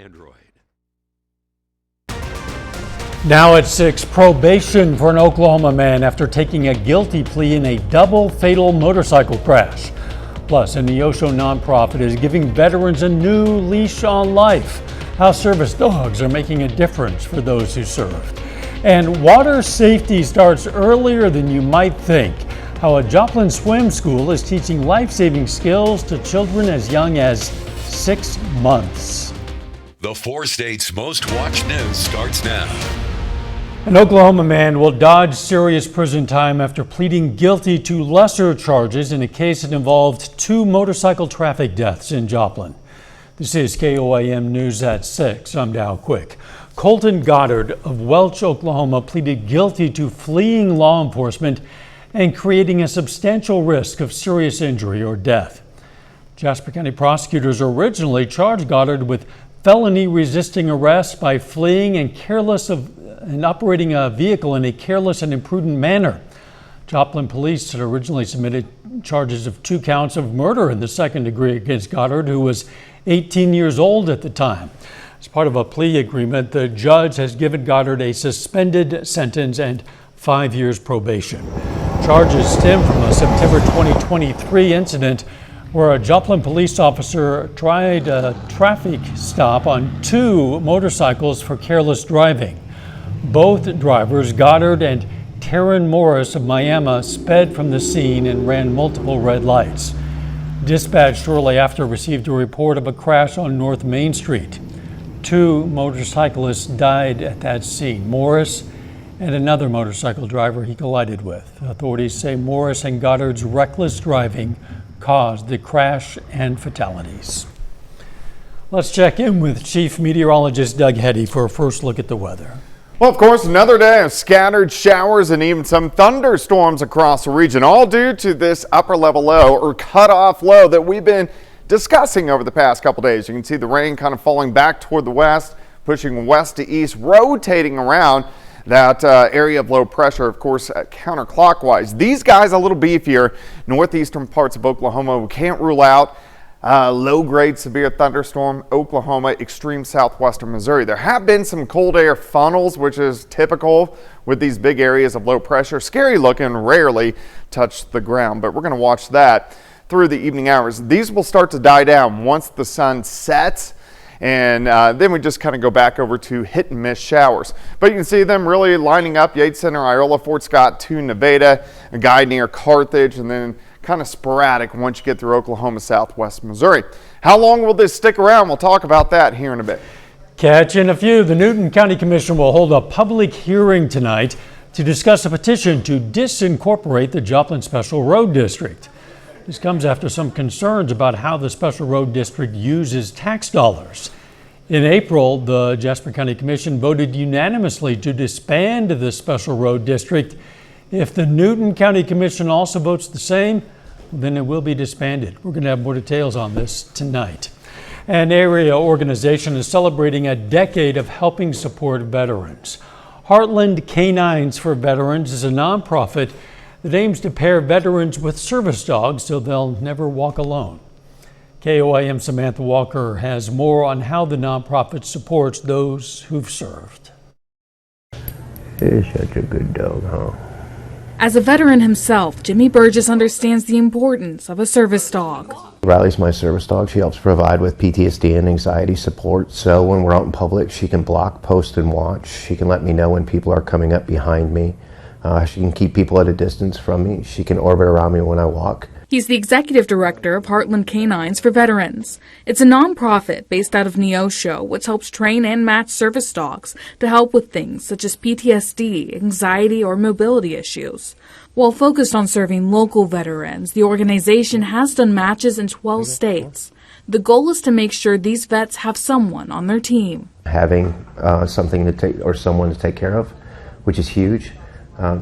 Android. Now at 6, probation for an Oklahoma man after taking a guilty plea in a double fatal motorcycle crash. Plus, a Neosho nonprofit is giving veterans a new leash on life. How service dogs are making a difference for those who served. And water safety starts earlier than you might think. How a Joplin swim school is teaching life-saving skills to children as young as 6 months. The 4 states' most watched news starts now. An Oklahoma man will dodge serious prison time after pleading guilty to lesser charges in a case that involved 2 motorcycle traffic deaths in Joplin. This is KOAM News at 6. I'm Dow Quick. Colton Goddard of Welch, Oklahoma, pleaded guilty to fleeing law enforcement and creating a substantial risk of serious injury or death. Jasper County prosecutors originally charged Goddard with felony resisting arrest by fleeing and operating a vehicle in a careless and imprudent manner. Joplin police had originally submitted charges of 2 counts of murder in the second degree against Goddard, who was 18 years old at the time. As part of a plea agreement, the judge has given Goddard a suspended sentence and 5 years probation. Charges stem from a September 2023 incident where a Joplin police officer tried a traffic stop on 2 motorcycles for careless driving. Both drivers, Goddard and Taryn Morris of MIAA, sped from the scene and ran multiple red lights. Dispatch shortly after received a report of a crash on North Main Street. 2 motorcyclists died at that scene, Morris and another motorcycle driver he collided with. Authorities say Morris and Goddard's reckless driving caused the crash and fatalities. Let's check in with Chief Meteorologist Doug Heddy for a first look at the weather. Well, of course, another day of scattered showers and even some thunderstorms across the region, all due to this upper level low or cutoff low that we've been discussing over the past couple days. You can see the rain kind of falling back toward the west, pushing west to east, rotating around that area of low pressure, of course, counterclockwise. These guys a little beefier. Northeastern parts of Oklahoma, we can't rule out low-grade severe thunderstorm, Oklahoma, extreme southwestern Missouri. There have been some cold air funnels, which is typical with these big areas of low pressure. Scary looking, rarely touch the ground, but we're going to watch that through the evening hours. These will start to die down once the sun sets, and then we just kind of go back over to hit and miss showers. But you can see them really lining up: Yates Center, Iola, Fort Scott to Nevada, a guy near Carthage, and then kind of sporadic once you get through Oklahoma, southwest Missouri. How long will this stick around? We'll talk about that here in a bit. Catch in a few. The Newton County Commission will hold a public hearing tonight to discuss a petition to disincorporate the Joplin Special Road District. This comes after some concerns about how the Special Road District uses tax dollars. In April, the Jasper County Commission voted unanimously to disband the Special Road District. If the Newton County Commission also votes the same, then it will be disbanded. We're going to have more details on this tonight. An area organization is celebrating a decade of helping support veterans. Heartland Canines for Veterans is a nonprofit that aims to pair veterans with service dogs so they'll never walk alone. KOAM Samantha Walker has more on how the nonprofit supports those who've served. He's such a good dog, huh? As a veteran himself, Jimmy Burgess understands the importance of a service dog. Riley's my service dog. She helps provide with PTSD and anxiety support. So when we're out in public, she can block, post, and watch. She can let me know when people are coming up behind me. She can keep people at a distance from me. She can orbit around me when I walk. He's the executive director of Heartland Canines for Veterans. It's a nonprofit based out of Neosho, which helps train and match service dogs to help with things such as PTSD, anxiety, or mobility issues. While focused on serving local veterans, the organization has done matches in 12 states. The goal is to make sure these vets have someone on their team. Having something to take or someone to take care of, which is huge.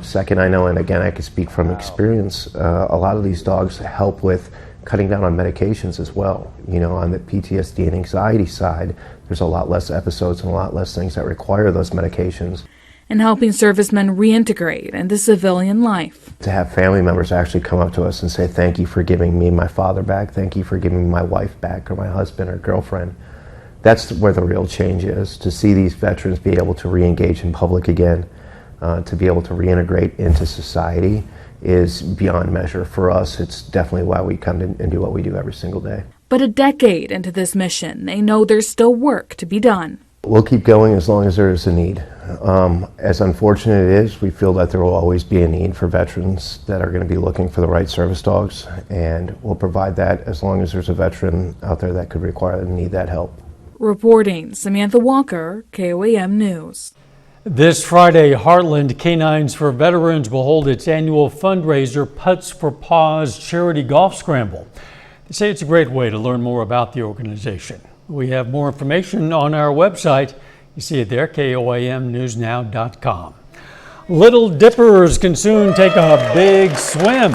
Second, I know, and again, I can speak from experience, a lot of these dogs help with cutting down on medications as well. You know, on the PTSD and anxiety side, there's a lot less episodes and a lot less things that require those medications. And helping servicemen reintegrate into civilian life. To have family members actually come up to us and say, thank you for giving me my father back, thank you for giving me my wife back, or my husband or girlfriend. That's where the real change is, to see these veterans be able to re-engage in public again, to be able to reintegrate into society is beyond measure. For us, it's definitely why we come in and do what we do every single day. But a decade into this mission, they know there's still work to be done. We'll keep going as long as there is a need. As unfortunate it is, we feel that there will always be a need for veterans that are going to be looking for the right service dogs, and we'll provide that as long as there's a veteran out there that could require and need that help. Reporting, Samantha Walker, KOAM News. This Friday, Heartland Canines for Veterans will hold its annual fundraiser Putts for Paws charity golf scramble. They say it's a great way to learn more about the organization. We have more information on our website. You see it there, KOAMnewsnow.com. Little dippers can soon take a big swim.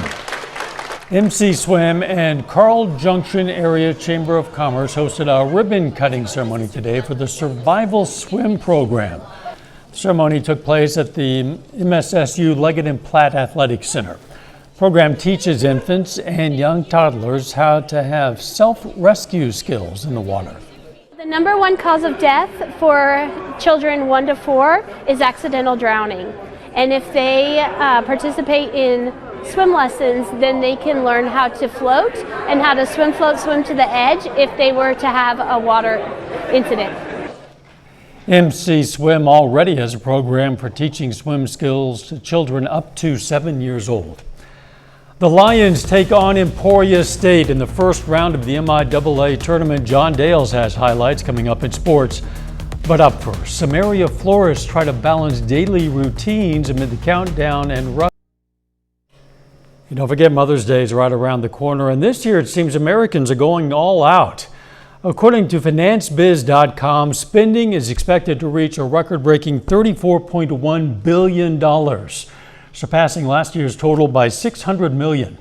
MC Swim and Carl Junction Area Chamber of Commerce hosted a ribbon cutting ceremony today for the Survival Swim program. The ceremony took place at the MSSU Leggett and Platt Athletic Center. The program teaches infants and young toddlers how to have self-rescue skills in the water. The number one cause of death for children 1 to 4 is accidental drowning. And if they participate in swim lessons, then they can learn how to float and how to swim, float, swim to the edge if they were to have a water incident. MC Swim already has a program for teaching swim skills to children up to 7 years old. The Lions take on Emporia State in the first round of the MIAA tournament. John Dales has highlights coming up in sports. But up first, some area florists try to balance daily routines amid the countdown and rush. And don't forget, Mother's Day is right around the corner, and this year it seems Americans are going all out. According to FinanceBiz.com, spending is expected to reach a record-breaking $34.1 billion, surpassing last year's total by $600 million.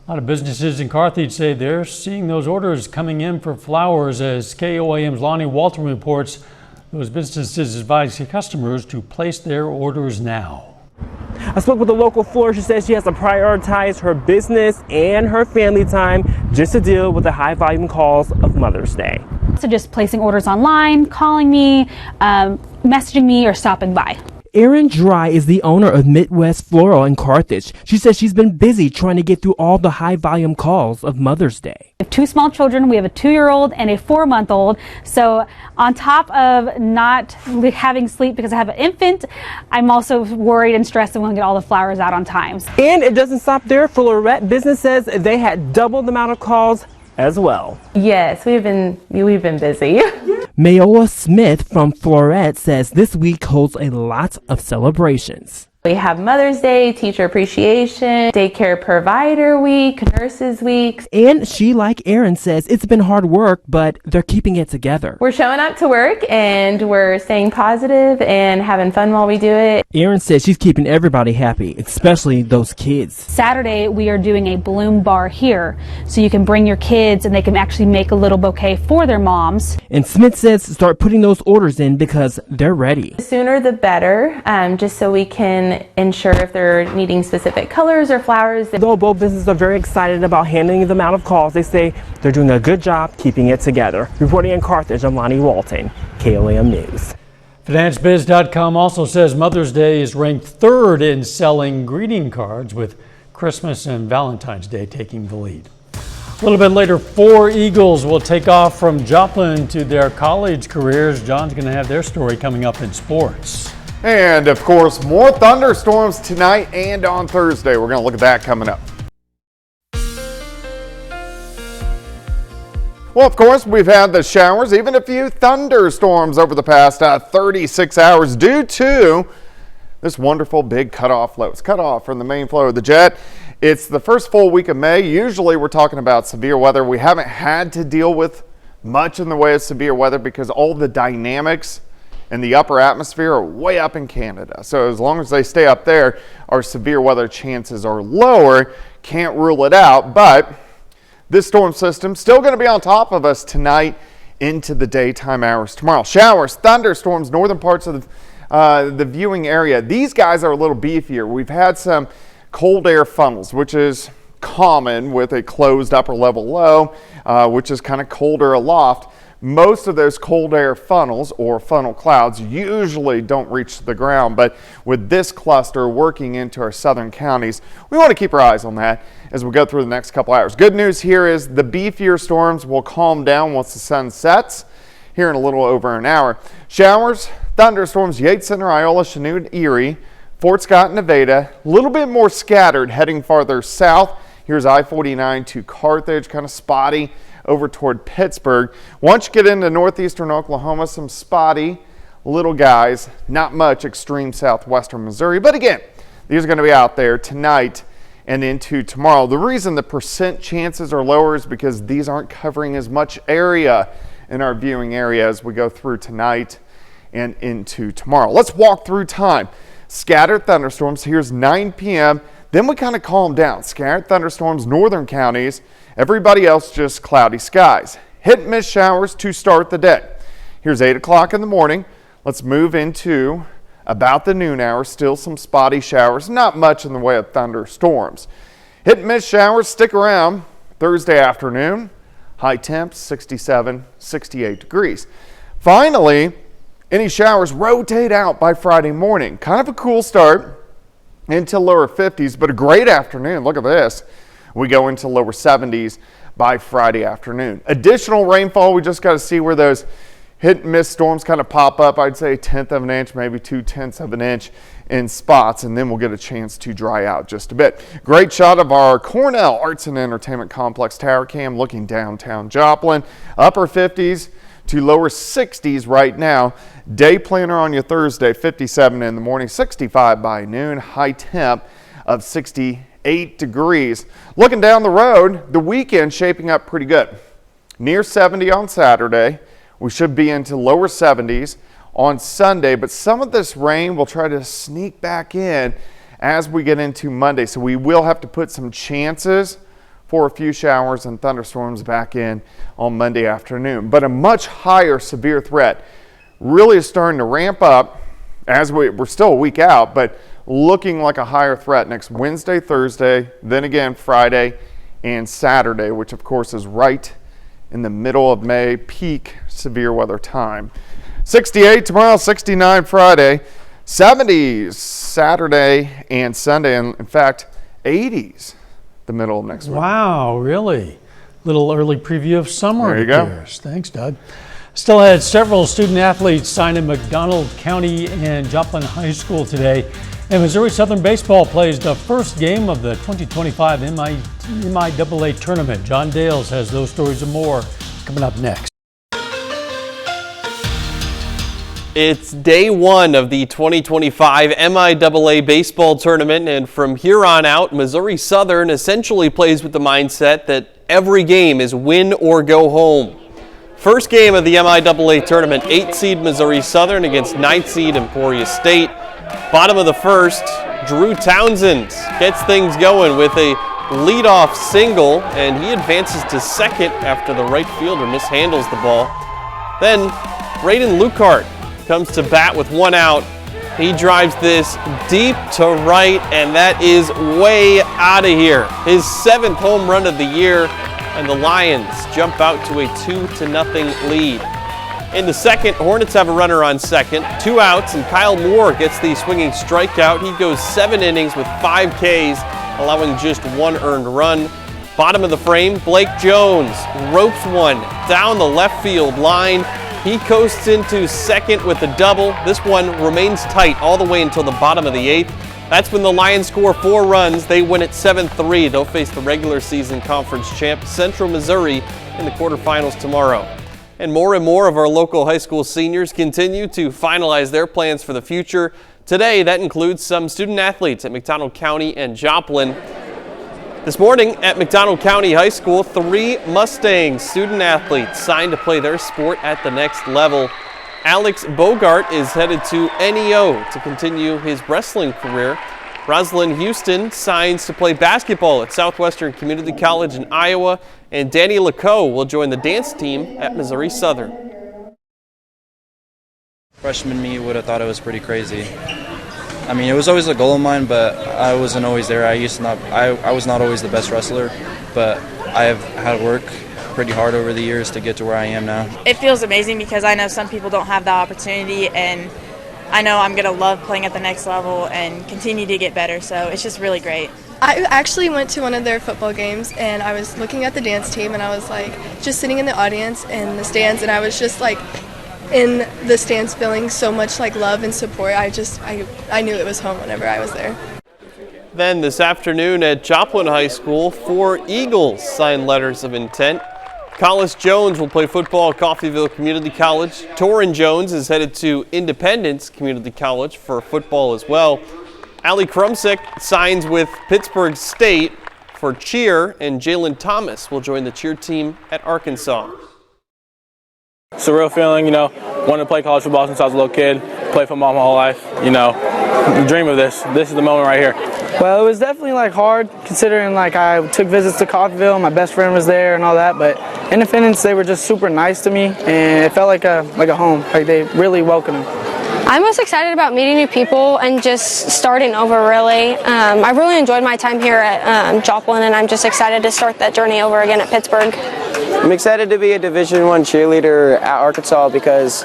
A lot of businesses in Carthage say they're seeing those orders coming in for flowers. As KOAM's Lonnie Walton reports, those businesses advise customers to place their orders now. I spoke with a local florist. She says she has to prioritize her business and her family time just to deal with the high volume calls of Mother's Day. So just placing orders online, calling me, messaging me, or stopping by. Erin Dry is the owner of Midwest Floral in Carthage. She says she's been busy trying to get through all the high volume calls of Mother's Day. We have 2 small children. We have a 2-year-old and a 4-month-old. So on top of not having sleep because I have an infant, I'm also worried and stressed that we won't get all the flowers out on time. And it doesn't stop there. Florette business says they had double the amount of calls as well. Yes, we've been busy. MIAA Smith from Florette says this week holds a lot of celebrations. We have Mother's Day, Teacher Appreciation, Daycare Provider Week, Nurses Week. And she, like Erin, says it's been hard work, but they're keeping it together. We're showing up to work and we're staying positive and having fun while we do it. Erin says she's keeping everybody happy, especially those kids. Saturday, we are doing a bloom bar here. So you can bring your kids and they can actually make a little bouquet for their moms. And Smith says start putting those orders in because they're ready. The sooner the better, just so we can ensure if they're needing specific colors or flowers. Though both businesses are very excited about handling the amount of calls, they say they're doing a good job keeping it together. Reporting in Carthage, I'm Lonnie Walton, KOAM News. FinanceBiz.com also says Mother's Day is ranked 3rd in selling greeting cards, with Christmas and Valentine's Day taking the lead. A little bit later, 4 Eagles will take off from Joplin to their college careers. John's going to have their story coming up in sports. And of course, more thunderstorms tonight and on Thursday. We're going to look at that coming up. Well, of course, we've had the showers, even a few thunderstorms over the past 36 hours due to this wonderful big cutoff low. It's cut off from the main flow of the jet. It's the first full week of May. Usually we're talking about severe weather. We haven't had to deal with much in the way of severe weather because all the dynamics in the upper atmosphere are way up in Canada. So as long as they stay up there, our severe weather chances are lower. Can't rule it out, but this storm system still going to be on top of us tonight into the daytime hours tomorrow. Showers, thunderstorms, northern parts of the viewing area. These guys are a little beefier. We've had some cold air funnels, which is common with a closed upper level low, which is kind of colder aloft. most of those cold air funnels or funnel clouds usually don't reach the ground, but with this cluster working into our southern counties, we want to keep our eyes on that as we go through the next couple hours. Good news here is the beefier storms will calm down once the sun sets here in a little over an hour. Showers, thunderstorms, Yates Center, Iola, Chanute, Erie, Fort Scott, Nevada, a little bit more scattered heading farther south. Here's I-49 to Carthage, kind of spotty over toward Pittsburgh. Once you get into northeastern Oklahoma, some spotty little guys, not much extreme southwestern Missouri. But again, these are going to be out there tonight and into tomorrow. The reason the percent chances are lower is because these aren't covering as much area in our viewing area as we go through tonight and into tomorrow. Let's walk through time. Scattered thunderstorms. Here's 9 p.m. Then we kind of calm down. Scattered thunderstorms, northern counties. Everybody else just cloudy skies. Hit and miss showers to start the day. Here's 8 o'clock in the morning. Let's move into about the noon hour. Still some spotty showers. Not much in the way of thunderstorms. Hit and miss showers stick around Thursday afternoon. High temps 67, 68 degrees. Finally, any showers rotate out by Friday morning. Kind of a cool start into lower 50s, but a great afternoon. Look at this. We go into lower 70s by Friday afternoon. Additional rainfall, we just got to see where those hit and miss storms kind of pop up. I'd say 1/10 of an inch, maybe 2/10 of an inch in spots, and then we'll get a chance to dry out just a bit. Great shot of our Cornell Arts and Entertainment Complex tower cam looking downtown Joplin. Upper 50s to lower 60s right now. Day planner on your Thursday, 57 in the morning, 65 by noon, high temp of 68 degrees. Looking down the road, the weekend shaping up pretty good. Near 70 on Saturday. We should be into lower 70s on Sunday, but some of this rain will try to sneak back in as we get into Monday. So we will have to put some chances for a few showers and thunderstorms back in on Monday afternoon. But a much higher severe threat really is starting to ramp up as we're still a week out, but looking like a higher threat next Wednesday, Thursday, then again Friday and Saturday, which of course is right in the middle of May, peak severe weather time. 68 tomorrow, 69 Friday, 70s Saturday and Sunday, and in fact 80s the middle of next week. Wow, really? Little early preview of summer. There you go. Appears. Thanks, Doug. Still had several student athletes sign in McDonald County and Joplin High School today. And Missouri Southern Baseball plays the first game of the 2025 MIAA tournament. John Dales has those stories and more coming up next. It's day one of the 2025 MIAA baseball tournament, and from here on out, Missouri Southern essentially plays with the mindset that every game is win or go home. First game of the MIAA tournament, 8th seed Missouri Southern against 9th seed Emporia State. Bottom of the first, Drew Townsend gets things going with a leadoff single, and he advances to second after the right fielder mishandles the ball. Then Braden Lucart comes to bat with one out. He drives this deep to right, and that is way out of here. His 7th home run of the year, and the Lions jump out to a 2-0 lead. In the second, Hornets have a runner on second, 2 outs, and Kyle Moore gets the swinging strikeout. He goes 7 innings with 5 Ks, allowing just 1 earned run. Bottom of the frame, Blake Jones ropes one down the left field line. He coasts into second with a double. This one remains tight all the way until the bottom of the 8th. That's when the Lions score 4 runs. They win at 7-3. They'll face the regular season conference champ Central Missouri in the quarterfinals tomorrow. And more of our local high school seniors continue to finalize their plans for the future. Today, that includes some student athletes at McDonald County and Joplin. This morning at McDonald County High School, 3 Mustangs student athletes signed to play their sport at the next level. Alex Bogart is headed to NEO to continue his wrestling career. Rosalind Houston signs to play basketball at Southwestern Community College in Iowa, and Danny Lacoe will join the dance team at Missouri Southern. Freshman me would have thought it was pretty crazy. I mean, it was always a goal of mine, but I wasn't always there. I was not always the best wrestler, but I have had work pretty hard over the years to get to where I am now. It feels amazing because I know some people don't have that opportunity, and I know I'm going to love playing at the next level and continue to get better, so it's just really great. I actually went to one of their football games, and I was looking at the dance team, and I was like just sitting in the audience in the stands, and I was just like in the stands feeling so much like love and support. I knew it was home whenever I was there. Then this afternoon at Joplin High School, 4 Eagles signed letters of intent. Collis Jones will play football at Coffeyville Community College. Torrin Jones is headed to Independence Community College for football as well. Allie Krumsick signs with Pittsburgh State for cheer, and Jalen Thomas will join the cheer team at Arkansas. Surreal feeling, wanted to play college football since I was a little kid, play football my whole life, dream of this. This is the moment right here. Well, it was definitely hard considering I took visits to Coffeyville, my best friend was there and all that, but Independence, they were just super nice to me, and it felt like a home. They really welcomed me. I'm most excited about meeting new people and just starting over, really. I really enjoyed my time here at Joplin, and I'm just excited to start that journey over again at Pittsburgh. I'm excited to be a Division I cheerleader at Arkansas because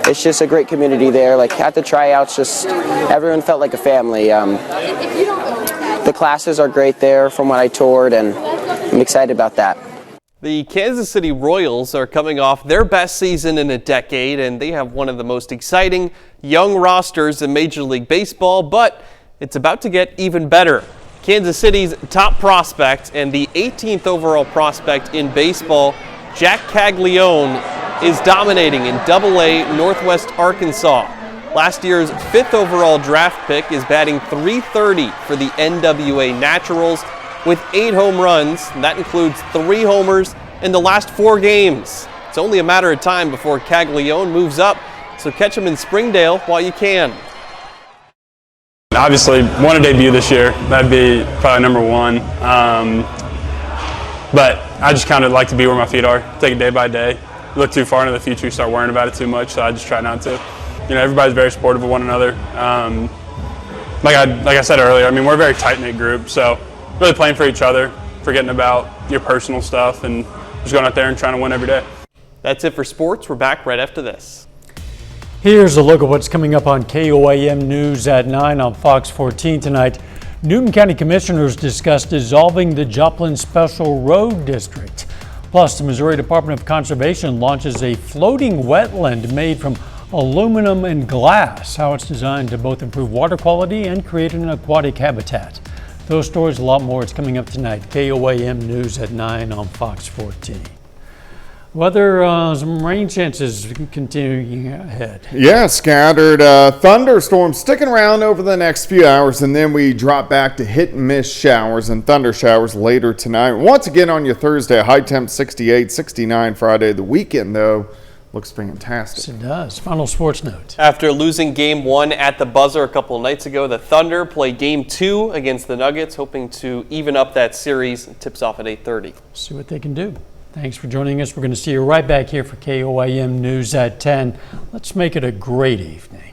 it's just a great community there. At the tryouts, just everyone felt like a family. The classes are great there from what I toured, and I'm excited about that. The Kansas City Royals are coming off their best season in a decade, and they have one of the most exciting young rosters in Major League Baseball, but it's about to get even better. Kansas City's top prospect and the 18th overall prospect in baseball, Jack Caglione, is dominating in Double-A Northwest Arkansas. Last year's 5th overall draft pick is batting .330 for the NWA Naturals with 8 home runs, and that includes 3 homers in the last 4 games. It's only a matter of time before Caglione moves up, so catch him in Springdale while you can. Obviously, want to debut this year. That'd be probably number 1. But I just kind of like to be where my feet are, take it day by day. Look too far into the future, you start worrying about it too much, so I just try not to. Everybody's very supportive of one another. Like I said earlier, we're a very tight-knit group, so really playing for each other, forgetting about your personal stuff, and just going out there and trying to win every day. That's it for sports. We're back right after this. Here's a look at what's coming up on KOAM News at 9 on Fox 14 tonight. Newton County Commissioners discuss dissolving the Joplin Special Road District. Plus, the Missouri Department of Conservation launches a floating wetland made from aluminum and glass. How it's designed to both improve water quality and create an aquatic habitat. Those stories, a lot more. It's coming up tonight. KOAM News at 9 on Fox 14. Weather, some rain chances continuing ahead. Yeah, scattered thunderstorms sticking around over the next few hours, and then we drop back to hit and miss showers and thunder showers later tonight. Once again on your Thursday, high temp 68, 69 Friday. The weekend, though, looks fantastic. Yes, it does. Final sports note. After losing Game 1 at the buzzer a couple of nights ago, the Thunder play Game 2 against the Nuggets, hoping to even up that series. It tips off at 8:30. See what they can do. Thanks for joining us. We're going to see you right back here for KOAM News at 10. Let's make it a great evening.